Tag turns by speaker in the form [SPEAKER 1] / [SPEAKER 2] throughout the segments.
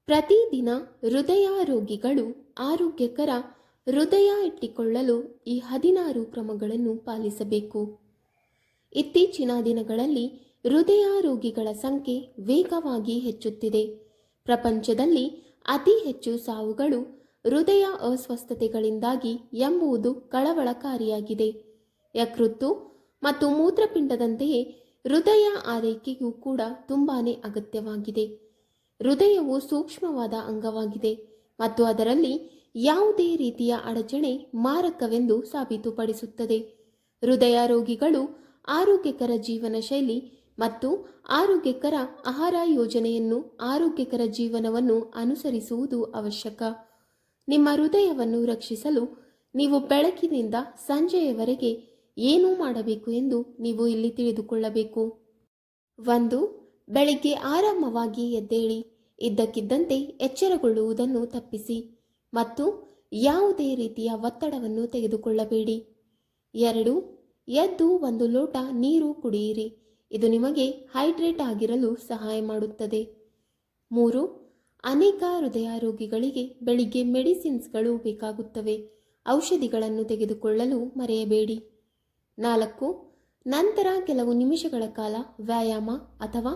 [SPEAKER 1] ಪ್ರತಿದಿನ ಹೃದಯ ರೋಗಿಗಳು ಆರೋಗ್ಯಕರ ಹೃದಯ ಇಟ್ಟುಕೊಳ್ಳಲು ಈ 16 ಕ್ರಮಗಳನ್ನು ಪಾಲಿಸಬೇಕು. ಇತ್ತೀಚಿನ ದಿನಗಳಲ್ಲಿ ಹೃದಯ ರೋಗಿಗಳ ಸಂಖ್ಯೆ ವೇಗವಾಗಿ ಹೆಚ್ಚುತ್ತಿದೆ. ಪ್ರಪಂಚದಲ್ಲಿ ಅತಿ ಹೆಚ್ಚು ಸಾವುಗಳು ಹೃದಯ ಅಸ್ವಸ್ಥತೆಗಳಿಂದಾಗಿ ಎಂಬುದು ಕಳವಳಕಾರಿಯಾಗಿದೆ. ಯಕೃತ್ತು ಮತ್ತು ಮೂತ್ರಪಿಂಡದಂತೆಯೇ ಹೃದಯ ಆರೈಕೆಯೂ ಕೂಡ ತುಂಬಾನೇ ಅಗತ್ಯವಾಗಿದೆ. ಹೃದಯವು ಸೂಕ್ಷ್ಮವಾದ ಅಂಗವಾಗಿದೆ ಮತ್ತು ಅದರಲ್ಲಿ ಯಾವುದೇ ರೀತಿಯ ಅಡಚಣೆ ಮಾರಕವೆಂದು ಸಾಬೀತುಪಡಿಸುತ್ತದೆ. ಹೃದಯ ರೋಗಿಗಳು ಆರೋಗ್ಯಕರ ಜೀವನ ಶೈಲಿ ಮತ್ತು ಆರೋಗ್ಯಕರ ಆಹಾರ ಯೋಜನೆಯನ್ನು ಆರೋಗ್ಯಕರ ಜೀವನವನ್ನು ಅನುಸರಿಸುವುದು ಅವಶ್ಯಕ. ನಿಮ್ಮ ಹೃದಯವನ್ನು ರಕ್ಷಿಸಲು ನೀವು ಬೆಳಗಿನಿಂದ ಸಂಜೆಯವರೆಗೆ ಏನು ಮಾಡಬೇಕು ಎಂದು ನೀವು ಇಲ್ಲಿ ತಿಳಿದುಕೊಳ್ಳಬೇಕು. 1. ಬೆಳಿಗ್ಗೆ ಆರಾಮವಾಗಿ ಎದ್ದೇಳಿ. ಇದ್ದಕ್ಕಿದ್ದಂತೆ ಎಚ್ಚರಗೊಳ್ಳುವುದನ್ನು ತಪ್ಪಿಸಿ ಮತ್ತು ಯಾವುದೇ ರೀತಿಯ ಒತ್ತಡವನ್ನು ತೆಗೆದುಕೊಳ್ಳಬೇಡಿ. 2. ಎದ್ದು 1 ಲೋಟ ನೀರು ಕುಡಿಯಿರಿ. ಇದು ನಿಮಗೆ ಹೈಡ್ರೇಟ್ ಆಗಿರಲು ಸಹಾಯ ಮಾಡುತ್ತದೆ. 3. ಅನೇಕ ಹೃದಯ ರೋಗಿಗಳಿಗೆ ಬೆಳಿಗ್ಗೆ ಮೆಡಿಸಿನ್ಸ್ಗಳು ಬೇಕಾಗುತ್ತವೆ. ಔಷಧಿಗಳನ್ನು ತೆಗೆದುಕೊಳ್ಳಲು ಮರೆಯಬೇಡಿ. 4. ನಂತರ ಕೆಲವು ನಿಮಿಷಗಳ ಕಾಲ ವ್ಯಾಯಾಮ ಅಥವಾ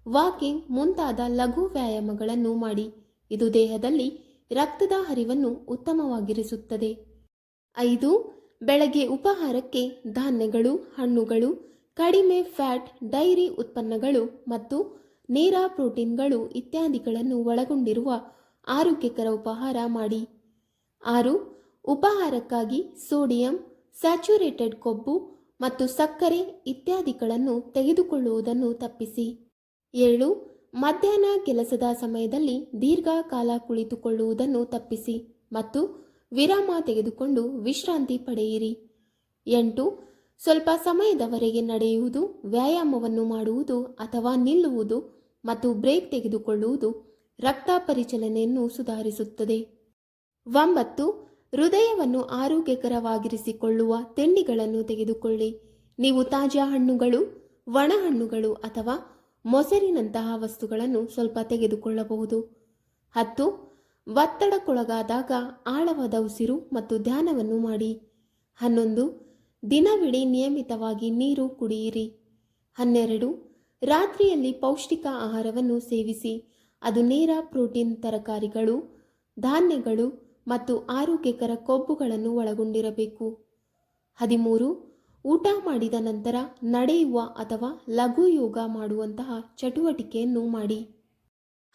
[SPEAKER 1] ವಾಕಿಂಗ್ ಮುಂತಾದ ಲಘು ವ್ಯಾಯಾಮಗಳನ್ನು ಮಾಡಿ. ಇದು ದೇಹದಲ್ಲಿ ರಕ್ತದ ಹರಿವನ್ನು ಉತ್ತಮವಾಗಿರಿಸುತ್ತದೆ. 5. ಬೆಳಗ್ಗೆ ಉಪಹಾರಕ್ಕೆ ಧಾನ್ಯಗಳು, ಹಣ್ಣುಗಳು, ಕಡಿಮೆ ಫ್ಯಾಟ್ ಡೈರಿ ಉತ್ಪನ್ನಗಳು ಮತ್ತು ನೇರ ಪ್ರೋಟೀನ್ಗಳು ಇತ್ಯಾದಿಗಳನ್ನು ಒಳಗೊಂಡಿರುವ ಆರೋಗ್ಯಕರ ಉಪಹಾರ ಮಾಡಿ. 6. ಉಪಹಾರಕ್ಕಾಗಿ ಸೋಡಿಯಂ, ಸ್ಯಾಚುರೇಟೆಡ್ ಕೊಬ್ಬು ಮತ್ತು ಸಕ್ಕರೆ ಇತ್ಯಾದಿಗಳನ್ನು ತೆಗೆದುಕೊಳ್ಳುವುದನ್ನು ತಪ್ಪಿಸಿ. 7. ಮಧ್ಯಾಹ್ನ ಕೆಲಸದ ಸಮಯದಲ್ಲಿ ದೀರ್ಘಕಾಲ ಕುಳಿತುಕೊಳ್ಳುವುದನ್ನು ತಪ್ಪಿಸಿ ಮತ್ತು ವಿರಾಮ ತೆಗೆದುಕೊಂಡು ವಿಶ್ರಾಂತಿ ಪಡೆಯಿರಿ. 8. ಸ್ವಲ್ಪ ಸಮಯದವರೆಗೆ ನಡೆಯುವುದು, ವ್ಯಾಯಾಮವನ್ನು ಮಾಡುವುದು ಅಥವಾ ನಿಲ್ಲುವುದು ಮತ್ತು ಬ್ರೇಕ್ ತೆಗೆದುಕೊಳ್ಳುವುದು ರಕ್ತ ಪರಿಚಲನೆಯನ್ನು ಸುಧಾರಿಸುತ್ತದೆ. 9. ಹೃದಯವನ್ನು ಆರೋಗ್ಯಕರವಾಗಿರಿಸಿಕೊಳ್ಳುವ ತಿಂಡಿಗಳನ್ನು ತೆಗೆದುಕೊಳ್ಳಿ. ನೀವು ತಾಜಾ ಹಣ್ಣುಗಳು, ಒಣ ಹಣ್ಣುಗಳು ಅಥವಾ ಮೊಸರಿನಂತಹ ವಸ್ತುಗಳನ್ನು ಸ್ವಲ್ಪ ತೆಗೆದುಕೊಳ್ಳಬಹುದು. 10. ಒತ್ತಡಕ್ಕೊಳಗಾದಾಗ ಆಳವಾದ ಉಸಿರು ಮತ್ತು ಧ್ಯಾನವನ್ನು ಮಾಡಿ. 11. ದಿನವಿಡೀ ನಿಯಮಿತವಾಗಿ ನೀರು ಕುಡಿಯಿರಿ. 12. ರಾತ್ರಿಯಲ್ಲಿ ಪೌಷ್ಟಿಕ ಆಹಾರವನ್ನು ಸೇವಿಸಿ. ಅದು ನೇರ ಪ್ರೋಟೀನ್, ತರಕಾರಿಗಳು, ಧಾನ್ಯಗಳು ಮತ್ತು ಆರೋಗ್ಯಕರ ಕೊಬ್ಬುಗಳನ್ನು ಒಳಗೊಂಡಿರಬೇಕು. 13. ಊಟ ಮಾಡಿದ ನಂತರ ನಡೆಯುವ ಅಥವಾ ಲಘು ಯೋಗ ಮಾಡುವಂತಹ ಚಟುವಟಿಕೆಯನ್ನು ಮಾಡಿ.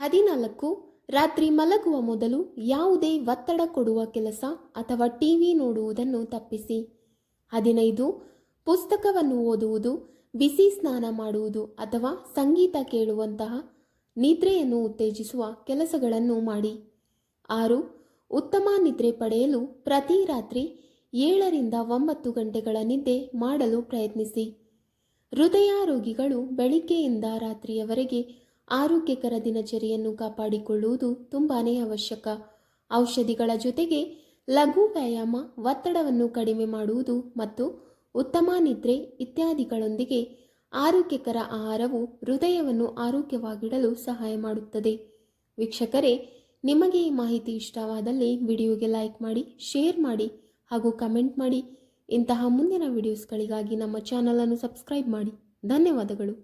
[SPEAKER 1] 14. ರಾತ್ರಿ ಮಲಗುವ ಮೊದಲು ಯಾವುದೇ ಒತ್ತಡ ಕೊಡುವ ಕೆಲಸ ಅಥವಾ ಟಿವಿ ನೋಡುವುದನ್ನು ತಪ್ಪಿಸಿ. 15. ಪುಸ್ತಕವನ್ನು ಓದುವುದು, ಬಿಸಿ ಸ್ನಾನ ಮಾಡುವುದು ಅಥವಾ ಸಂಗೀತ ಕೇಳುವಂತಹ ನಿದ್ರೆಯನ್ನು ಉತ್ತೇಜಿಸುವ ಕೆಲಸಗಳನ್ನು ಮಾಡಿ. 6. ಉತ್ತಮ ನಿದ್ರೆ ಪಡೆಯಲು ಪ್ರತಿ ರಾತ್ರಿ 7 ರಿಂದ 9 ಗಂಟೆಗಳ ನಿದ್ದೆ ಮಾಡಲು ಪ್ರಯತ್ನಿಸಿ. ಹೃದಯ ರೋಗಿಗಳು ಬೆಳಿಗ್ಗೆಯಿಂದ ರಾತ್ರಿಯವರೆಗೆ ಆರೋಗ್ಯಕರ ದಿನಚರಿಯನ್ನು ಕಾಪಾಡಿಕೊಳ್ಳುವುದು ತುಂಬಾನೇ ಅವಶ್ಯಕ. ಔಷಧಿಗಳ ಜೊತೆಗೆ ಲಘು ವ್ಯಾಯಾಮ, ಒತ್ತಡವನ್ನು ಕಡಿಮೆ ಮಾಡುವುದು ಮತ್ತು ಉತ್ತಮ ನಿದ್ರೆ ಇತ್ಯಾದಿಗಳೊಂದಿಗೆ ಆರೋಗ್ಯಕರ ಆಹಾರವು ಹೃದಯವನ್ನು ಆರೋಗ್ಯವಾಗಿಡಲು ಸಹಾಯ ಮಾಡುತ್ತದೆ. ವೀಕ್ಷಕರೇ, ನಿಮಗೆ ಈ ಮಾಹಿತಿ ಇಷ್ಟವಾದಲ್ಲಿ ವಿಡಿಯೋಗೆ ಲೈಕ್ ಮಾಡಿ, ಶೇರ್ ಮಾಡಿ ಹಾಗೂ ಕಮೆಂಟ್ ಮಾಡಿ. ಇಂತಹ ಮುಂದಿನ ವಿಡಿಯೋಸ್ಗಳಿಗಾಗಿ ನಮ್ಮ ಚಾನಲನ್ನು ಸಬ್ಸ್ಕ್ರೈಬ್ ಮಾಡಿ. ಧನ್ಯವಾದಗಳು.